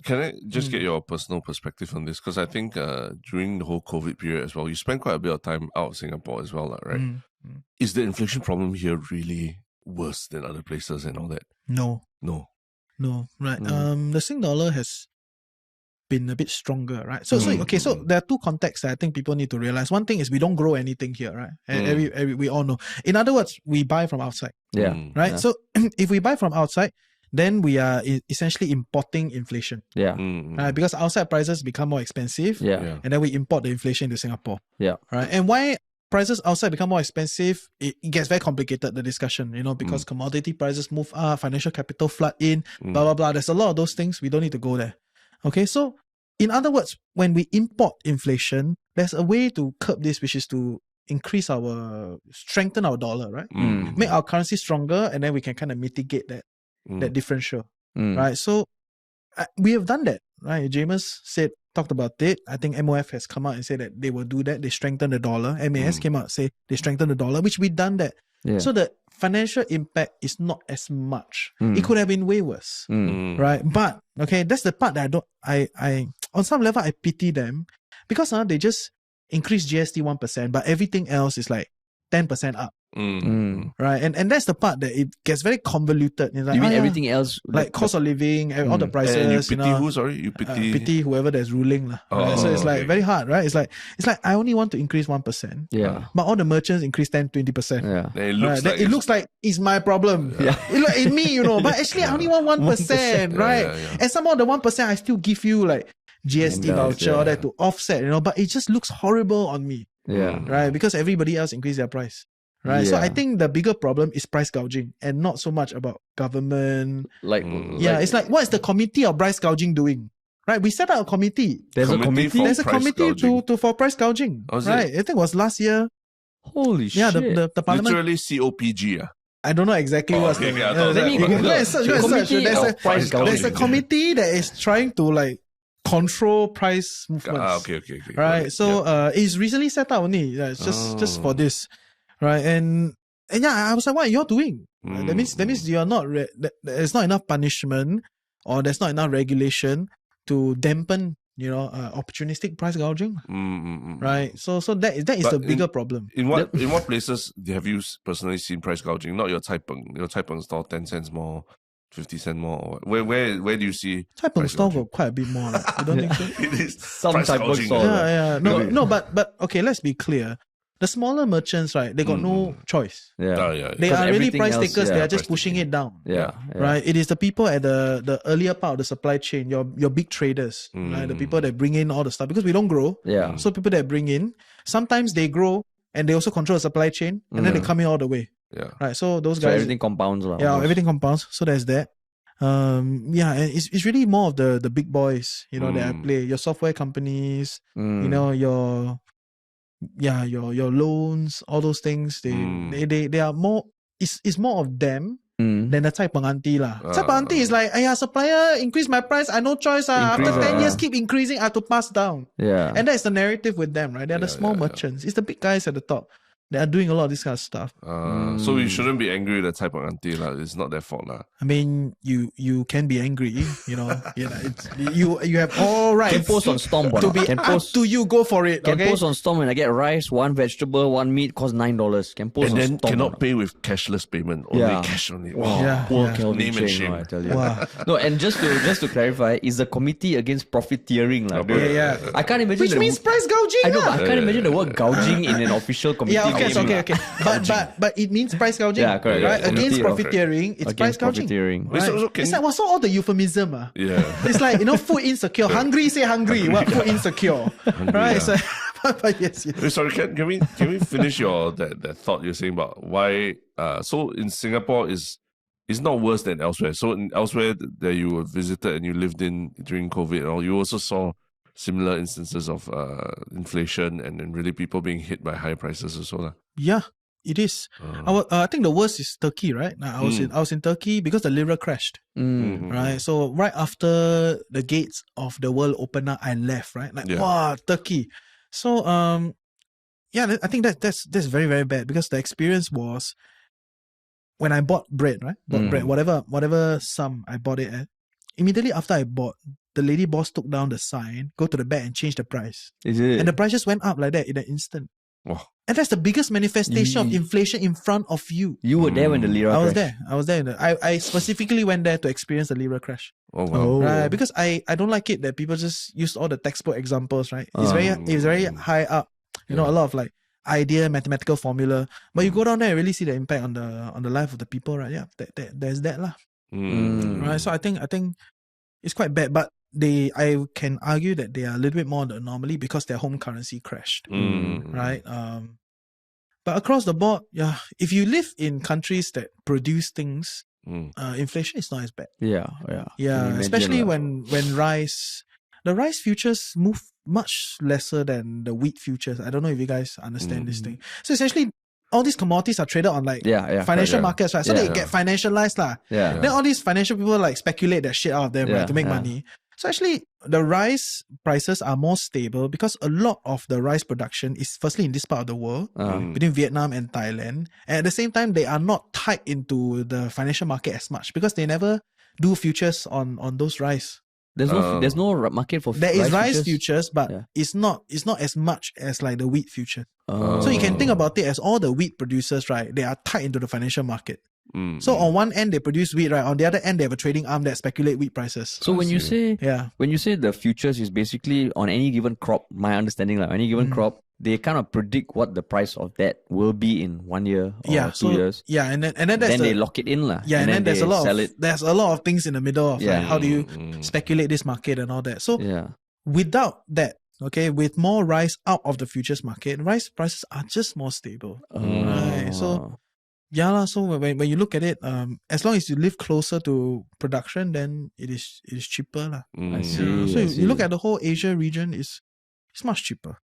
can I just get your personal perspective on this? Because I think during the whole COVID period as well, you spent quite a bit of time out of Singapore as well, right? Is the inflation problem here really worse than other places and all that? No, right. The Sing dollar has been a bit stronger, right? So there are two contexts that I think people need to realize. One thing is we don't grow anything here, right? And we all know. In other words, we buy from outside. Right? Yeah. So if we buy from outside, then we are essentially importing inflation. Right? Because outside prices become more expensive. And then we import the inflation into Singapore. Right? And why prices outside become more expensive, it gets very complicated, the discussion, because commodity prices move up, financial capital flood in, blah, blah, blah. There's a lot of those things. We don't need to go there. Okay, so in other words, when we import inflation, there's a way to curb this, which is to strengthen our dollar, right? Make our currency stronger, and then we can kind of mitigate that differential, right? So we have done that, right? Jamus talked about it. I think MOF has come out and said that they will do that. They strengthen the dollar. MAS came out and say they strengthen the dollar, which we've done that. So the financial impact is not as much. It could have been way worse, right? But okay, that's the part that I on some level I pity them, because they just increased GST 1%, but everything else is like 10% up. Right, and that's the part that it gets very convoluted. Like, you mean everything else, like cost of living, all the prices. And you pity who? Sorry, you pity pity whoever that's ruling, right? So it's like very hard, right? It's like I only want to increase 1%, but all the merchants increase 10-20%. It looks like it's my problem. It's me, but actually I only want 1%, right? And some of the 1% I still give you like GST voucher all that to offset, but it just looks horrible on me, right? Because everybody else increased their price. Right, so I think the bigger problem is price gouging, and not so much about government. It's like, what is the committee of price gouging doing? Right, we set up a committee. There's a committee for price gouging. Right, I think it was last year. Holy shit! Yeah, the parliament. Literally COPG. I don't know exactly what's the. Let me Google. There's a committee that is trying to like control price movements. Okay. Right, so it's recently set up only. It's just for this. Right, and I was like, what are you doing? That means you are not. There's not enough punishment, or there's not enough regulation to dampen, opportunistic price gouging. Right, so that is the bigger problem. In what places have you personally seen price gouging? Not your Cai Peng. Your Cai Peng store 10 cents more, 50 cents more. Where do you see? Cai Peng store got quite a bit more. You don't think so? It is some price Cai Peng store. Yeah. No, but okay. Let's be clear. The smaller merchants, right, they got no choice. They are really price takers. They are just pushing it down. Right. It is the people at the earlier part of the supply chain, your big traders, right, the people that bring in all the stuff, because we don't grow. So people that bring in, sometimes they grow and they also control the supply chain, and then they come in all the way. Right. So those guys. Everything compounds. Everything compounds. So there's that. And it's really more of the big boys, that I play. Your software companies, your loans, all those things. They are more. It's more of them than the Cai Peng auntie lah. Cai Peng auntie is like, supplier increase my price. I no choice. After 10 years keep increasing, I have to pass down. And that's the narrative with them, right? They're the small merchants. It's the big guys at the top. They are doing a lot of this kind of stuff. So we shouldn't be angry with the Cai Peng auntie lah. It's not their fault lah. I mean, you can be angry, you have all right. Can post on Storm to be up to you. Go for it. Can post on Storm when I get rice, one vegetable, one meat cost $9. Can post and on then Storm. Cannot pay with cashless payment. Only cash only. Wow. Poor Kelvin Name and Cheng, shame. I tell you. No, and just to clarify, is the committee against profiteering lah. I can't imagine. Which means price gouging. I know, but I can't imagine the word gouging in an official committee. Okay. But it means price gouging. Yeah, correct. Right? Against profiteering, it's price gouging. Right? It's like, what's all the euphemism? It's like, food insecure. Hungry, say hungry. What food insecure? Right? So, but yes. Sorry, can we finish that thought you're saying about why? So in Singapore is not worse than elsewhere. So elsewhere that you were visited and you lived in during COVID, or you also saw similar instances of inflation and really people being hit by higher prices as well. Yeah, it is. I think the worst is Turkey, right? I was in Turkey because the lira crashed, right? So right after the gates of the world opened up, I left, right? Wow, Turkey. So I think that's very, very bad, because the experience was when I bought bread, right? Bread, whatever sum I bought it at. Immediately after I bought, the lady boss took down the sign, go to the back and change the price. Is it? And the price just went up like that in an instant. Wow. And that's the biggest manifestation of inflation in front of you. You were there when the lira crashed. I was there. I specifically went there to experience the lira crash. Oh wow. Right, because I don't like it that people just use all the textbook examples, right? It's very high up. You know, a lot of like idea, mathematical formula. But you go down there and really see the impact on the life of the people, right? Yeah, there's that lah. Right. So I think it's quite bad. But I can argue that they are a little bit more the anomaly because their home currency crashed. Right. But across the board, yeah, if you live in countries that produce things, inflation is not as bad. Yeah. Especially when the rice futures move much lesser than the wheat futures. I don't know if you guys understand this thing. So essentially, all these commodities are traded on like financial markets, right? So they get financialized lah. Then all these financial people like speculate that shit out of them, right, to make money. So actually, the rice prices are more stable because a lot of the rice production is firstly in this part of the world, between Vietnam and Thailand. And at the same time, they are not tied into the financial market as much because they never do futures on those rice. There's no market for there is rice futures, but it's not as much as like the wheat futures. So you can think about it as all the wheat producers, right? They are tied into the financial market. So on one end they produce wheat, right? On the other end they have a trading arm that speculate wheat prices. So when you say the futures is basically on any given crop, my understanding like any given crop, they kind of predict what the price of that will be in 1 year or 2 years. Yeah, and then they lock it in lah. Yeah, and then there's a lot of things in the middle of like how do you speculate this market and all that. So without that, okay, with more rice out of the futures market, rice prices are just more stable. Right. So so when you look at it, as long as you live closer to production, then it is cheaper lah. I see. So you look at the whole Asia region, it's much cheaper.